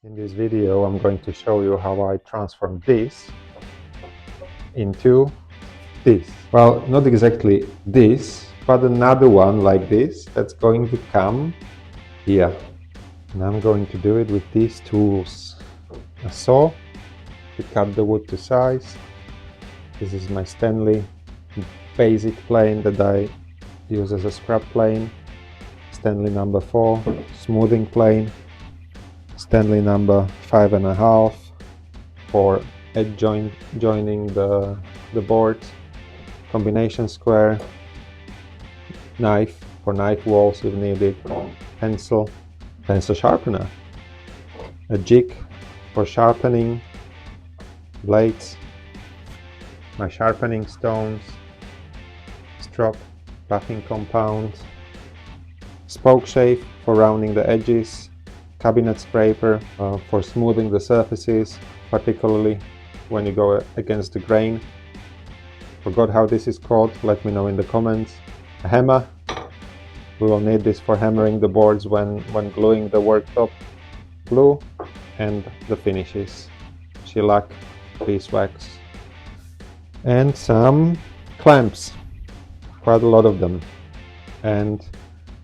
In this video, I'm going to show you how I transform this into this. Well, not exactly this, but another one like this that's going to come here. And I'm going to do it with these tools. A saw to cut the wood to size. This is my Stanley basic plane that I use as a scrap plane. Stanley number 4 smoothing plane. Stanley number 5.5 for edge joining the boards. Combination square. Knife for knife walls if needed. Pencil sharpener. A jig for sharpening blades. My sharpening stones. Strop, buffing compound. Spoke shave for rounding the edges. Cabinet scraper for smoothing the surfaces, particularly when you go against the grain. Forgot how this is called, let me know in the comments. A hammer. We will need this for hammering the boards when gluing the worktop. Glue and the finishes. Shellac, beeswax. And some clamps. Quite a lot of them. And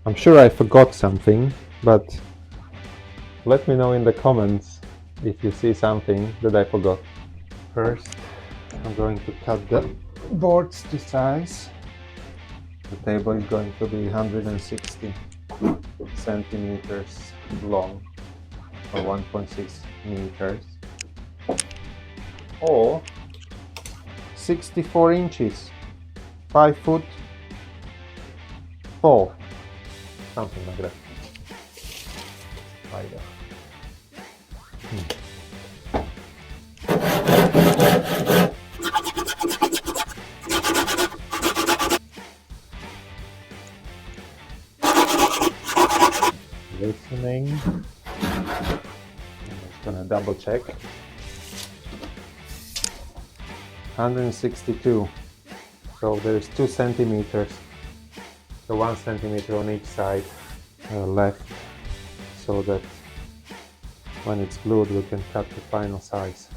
I'm sure I forgot something, but let me know in the comments if you see something that I forgot. First, I'm going to cut the boards to size. The table is going to be 160 centimeters long, or 1.6 meters, or 64 inches, 5 foot 4, something like that. Right there. Listening. I'm just gonna double check. 162. So there's 2 centimeters. So 1 centimeter on each side left, so that when it's glued we can cut the final size.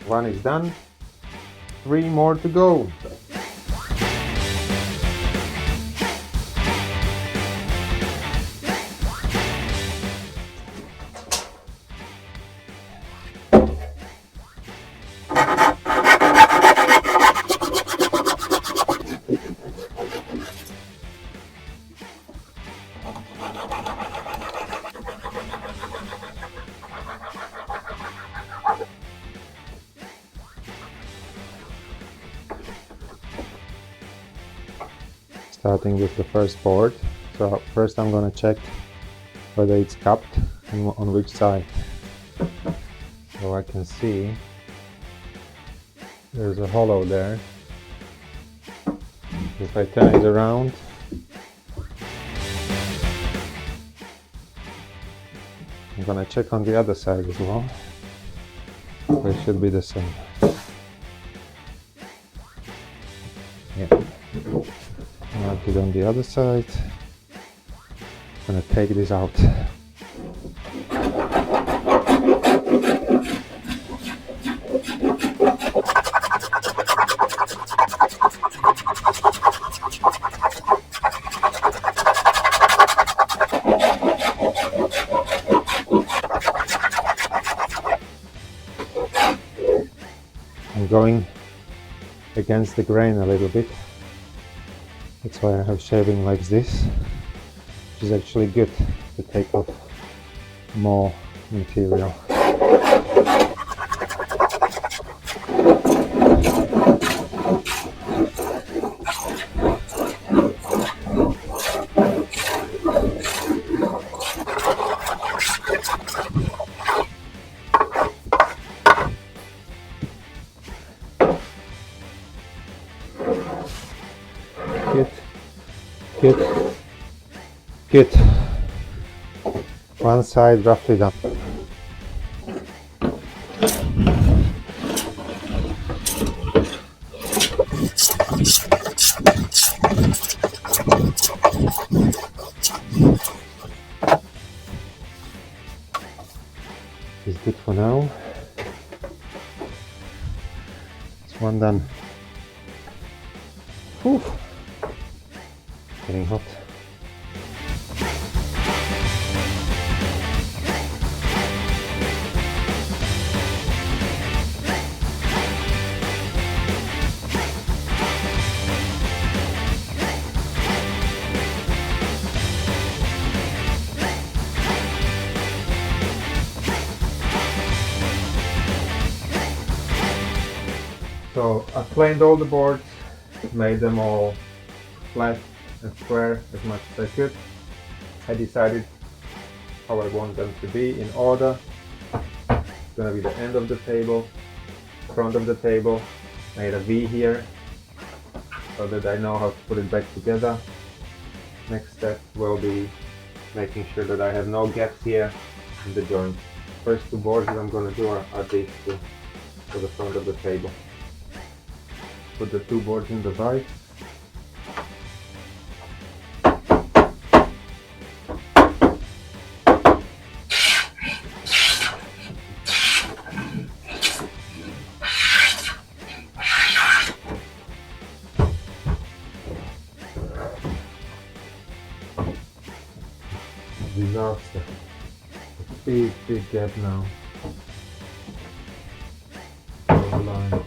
1 is done, 3 more to go. Starting with the first board. So first I'm gonna check whether it's cupped and on which side. So I can see there's a hollow there. If I turn it around, I'm gonna check on the other side as well. So it should be the same. Yeah. Mark it on the other side. I'm gonna take this out. I'm going against the grain a little bit. That's why I have shaving like this, which is actually good to take off more material. Good. One side roughly done. is good for now. It's one done. Whew. Getting hot. So I planed all the boards, made them all flat and square as much as I could. I decided how I want them to be in order. It's gonna be the end of the table, front of the table, made a V here so that I know how to put it back together. Next step will be making sure that I have no gaps here in the joint. First two boards that I'm gonna do are these two for the front of the table. Put the two boards in the vise. Disaster. A big gap now. Over line.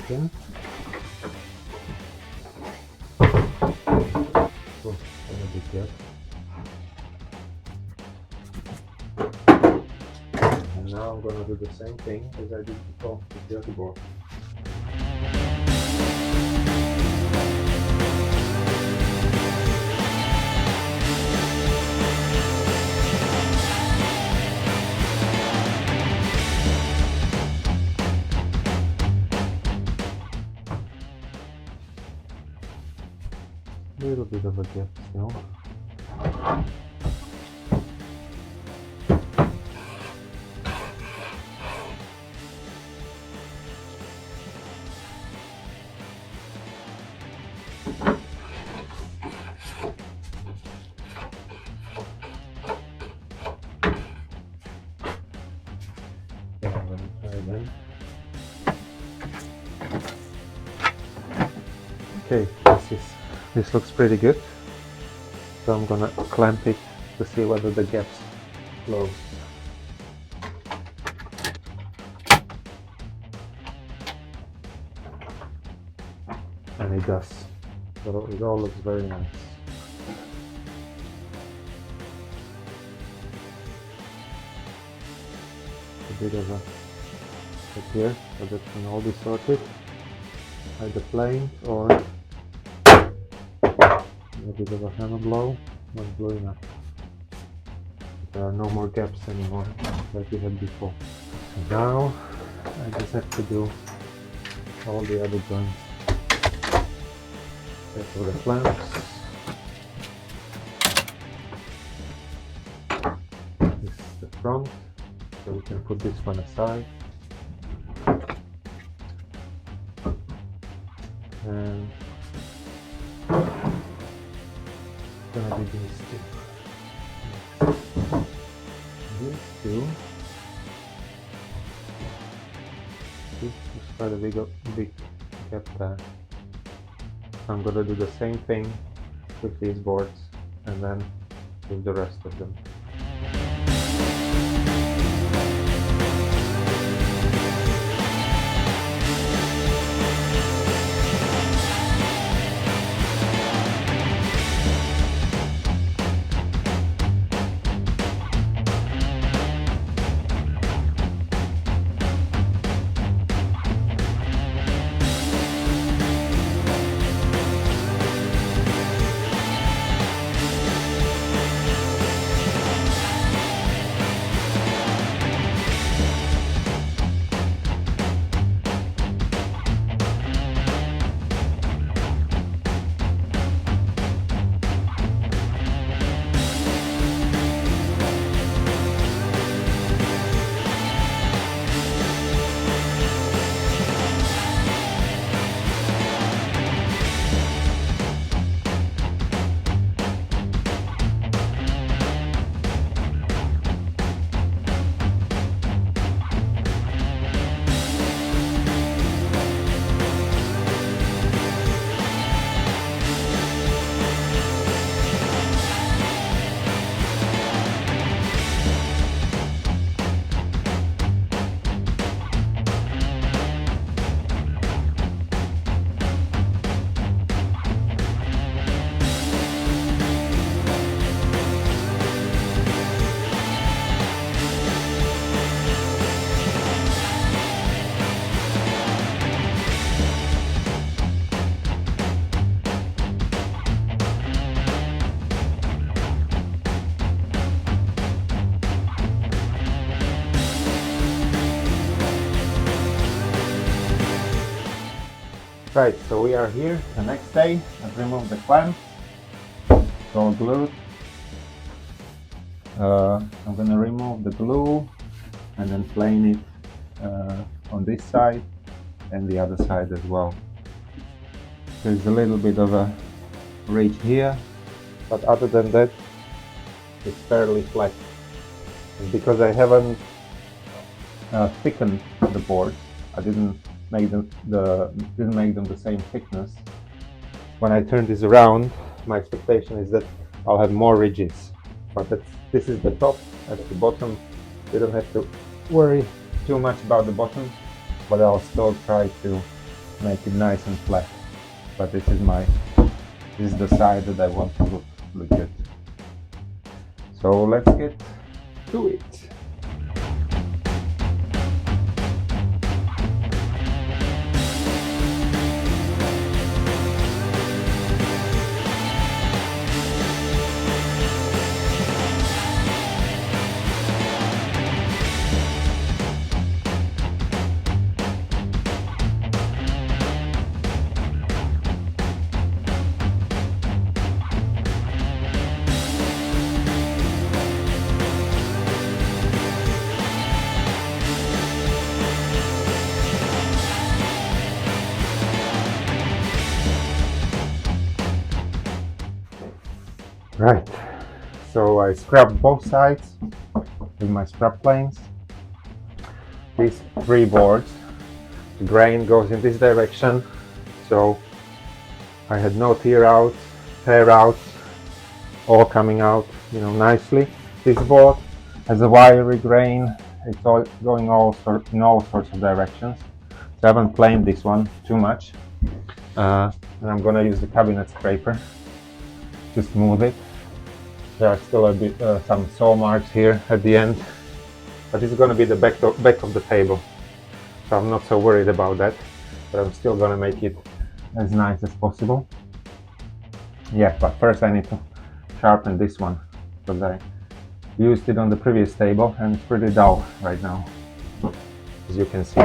Again. Oh, a big gap. And now I'm gonna do the same thing as I did before with the other board. Little bit of a gap still. Yeah, I'm gonna try again. Okay, this looks pretty good. So I'm gonna clamp it to see whether the gaps close. And it does. So it all looks very nice. A bit of a step here, so that can all be sorted. Either plain or a bit of a hammer blow when blowing up. There are no more gaps anymore like we had before. So now I just have to do all the other joints. Set for the clamps. This is the front, so we can put this one aside. And gonna be these two. These two. This is quite a big gap there. I'm gonna do the same thing with these boards and then with the rest of them. Right, so we are here the next day. I've removed the clamp, it's all glued. I'm gonna remove the glue and then plane it on this side and the other side as well. There's a little bit of a ridge here, but other than that it's fairly flat. And because I haven't thickened the boards, I didn't make them the same thickness. When I turn this around, my expectation is that I'll have more ridges, but this is the top, that's the bottom. You don't have to worry too much about the bottom, but I'll still try to make it nice and flat. But this is the side that I want to look good. So let's get to it. Right, so I scrubbed both sides with my scrub planes. These 3 boards, the grain goes in this direction, so I had no tear outs, all coming out, nicely. This board has a wiry grain, it's all going in all sorts of directions. So I haven't planed this one too much, and I'm gonna use the cabinet scraper to smooth it. There are still a bit some saw marks here at the end, but this is going to be the back of the table, so I'm not so worried about that, but I'm still going to make it as nice as possible. Yeah, but first I need to sharpen this one, because I used it on the previous table and it's pretty dull right now, as you can see.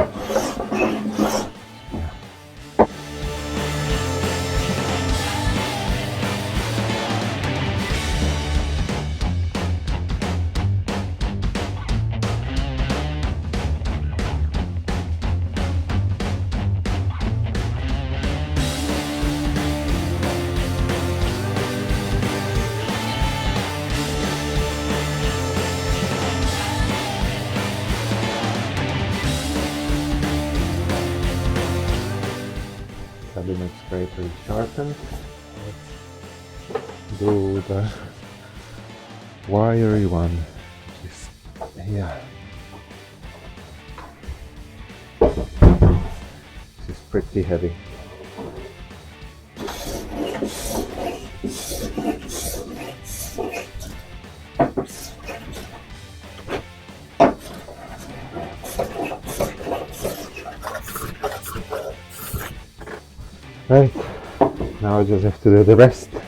Cabinet scraper is sharpened. Let's do the wiry one, which is here. This is pretty heavy. Right, now I just have to do the rest. I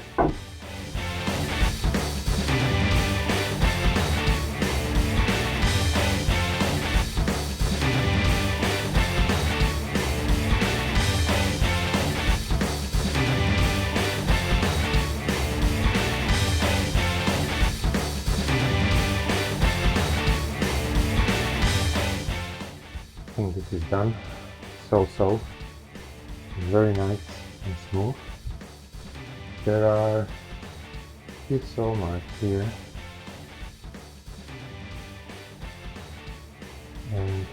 think this is done. So. Very nice and smooth. There are a few saw marks here, and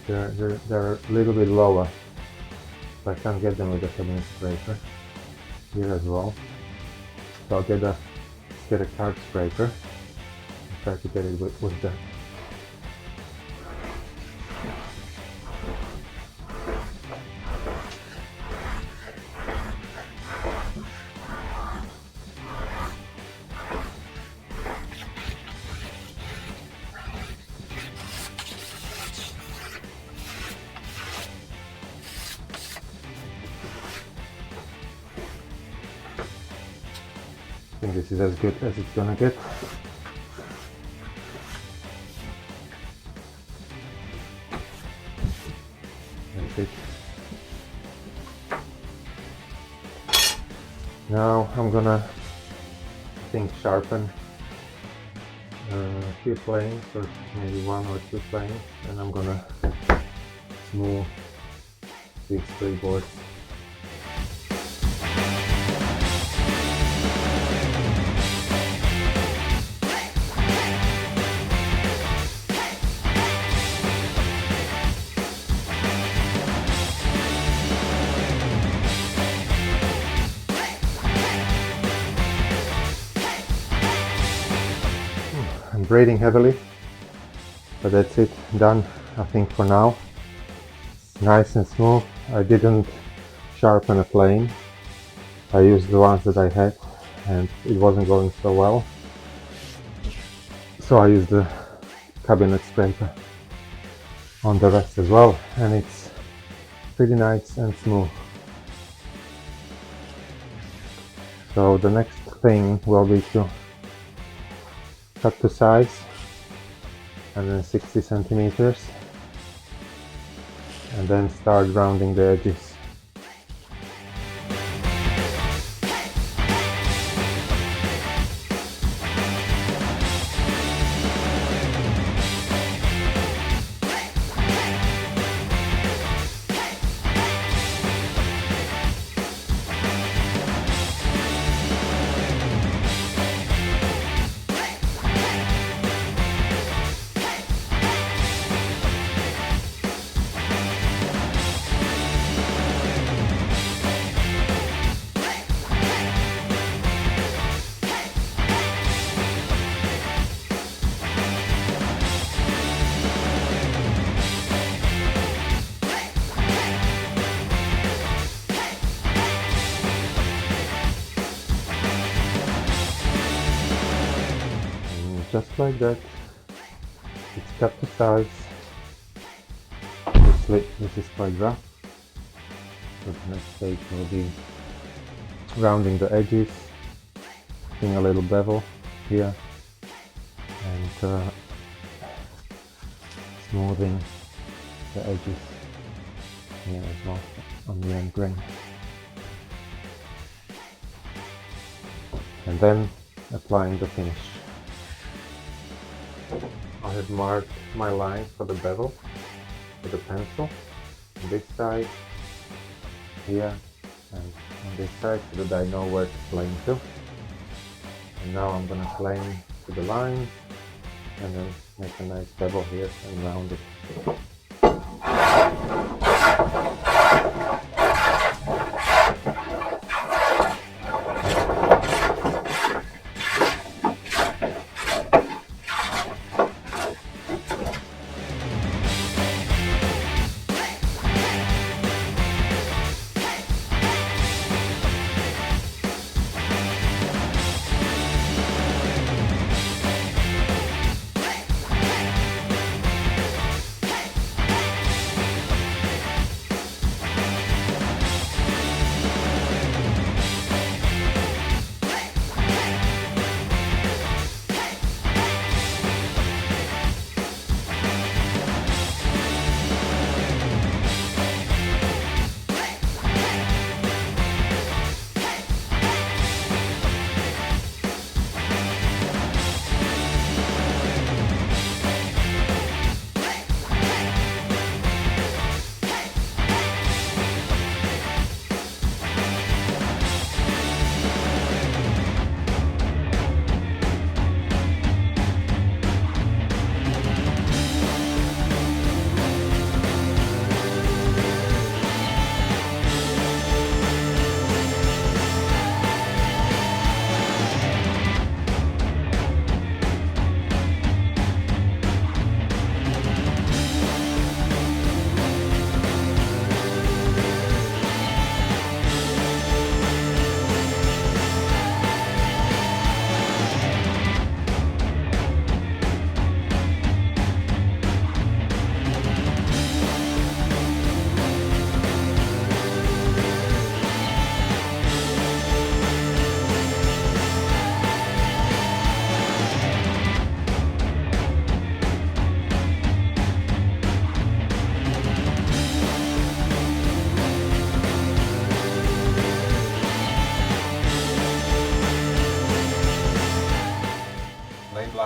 they're a little bit lower, so I can't get them with the cabinet scraper. Here as well, so I'll get a card scraper and try to get it with the I think this is as good as it's gonna get. That's it. Now I'm gonna, sharpen a few planes, or maybe one or two planes, and I'm gonna smooth these three boards. I'm braiding heavily, but that's it, done, I think, for now. Nice and smooth. I didn't sharpen a plane. I used the ones that I had and it wasn't going so well, so I used the cabinet scraper on the rest as well, and it's pretty nice and smooth. So the next thing will be to cut to size, 160 centimeters, and then start rounding the edges. Just like that, it's cut to size. Obviously this is quite rough, so the next stage will be rounding the edges, putting a little bevel here, and smoothing the edges here as well on the end grain, and then applying the finish. I have marked my line for the bevel with a pencil on this side, here, and on this side, so that I know where to plane to. And now I'm gonna plane to the lines and then make a nice bevel here and round it.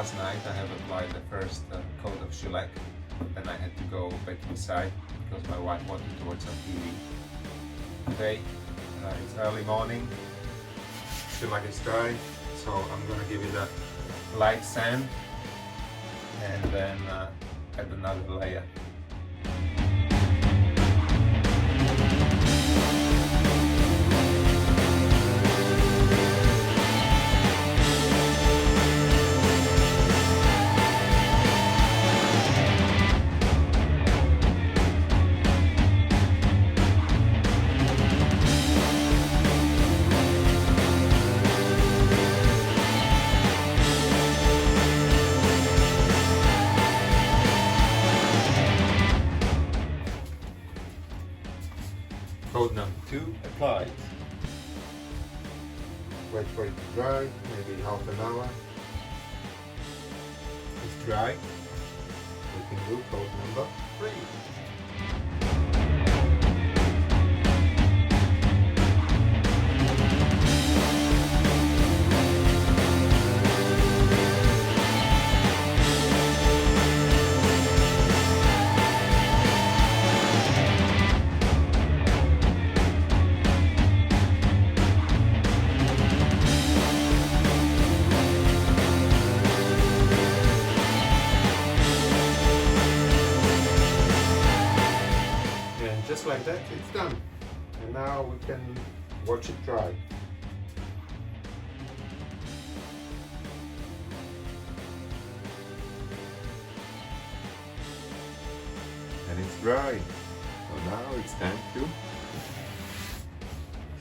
last night I have applied the first coat of shellac. Then I had to go back inside because my wife wanted to watch some TV. Today it's early morning, shellac is dry, so I'm gonna give it a light sand and then add another layer. Coat number 2 applied. Wait for it to dry, maybe half an hour. It's dry. We can do coat number 3. Just like that, it's done. And now we can watch it dry. And it's dry. So now it's time to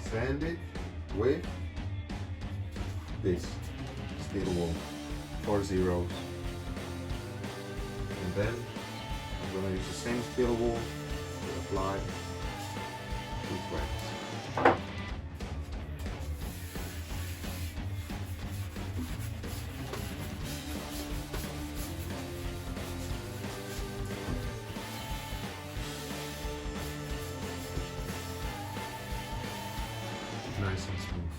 sand it with this steel wool, 4 zeros. And then I'm going to use the same steel wool to apply this wax. Nice and smooth.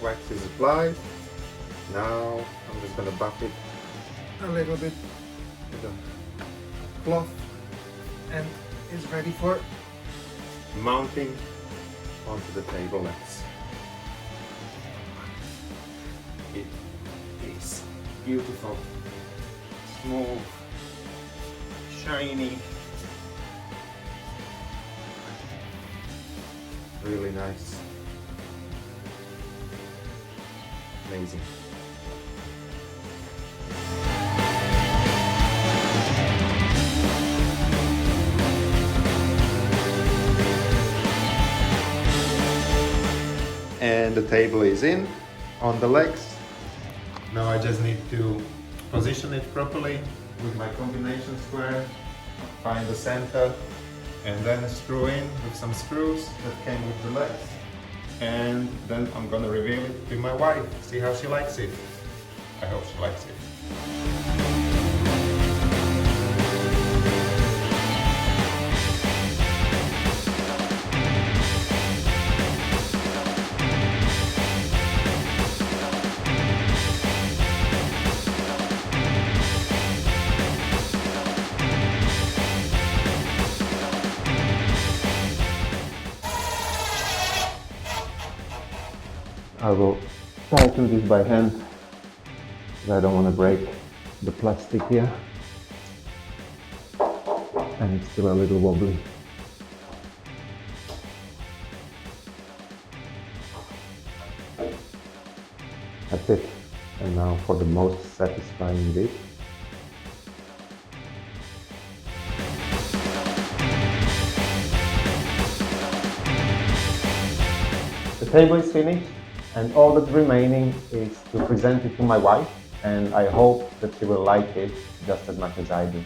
Wax is applied. Now I'm just going to buff it a little bit with a cloth and it's ready for mounting onto the table legs. It is beautiful, smooth, shiny, really nice. Amazing. And the table is in on the legs. Now I just need to position it properly with my combination square, find the center, and then screw in with some screws that came with the legs. And then I'm gonna reveal it to my wife, see how she likes it. I hope she likes it. I will tighten this by hand because I don't want to break the plastic here, and it's still a little wobbly. That's it. And now for the most satisfying bit. The table is finished, and all that's remaining is to present it to my wife, and I hope that she will like it just as much as I do.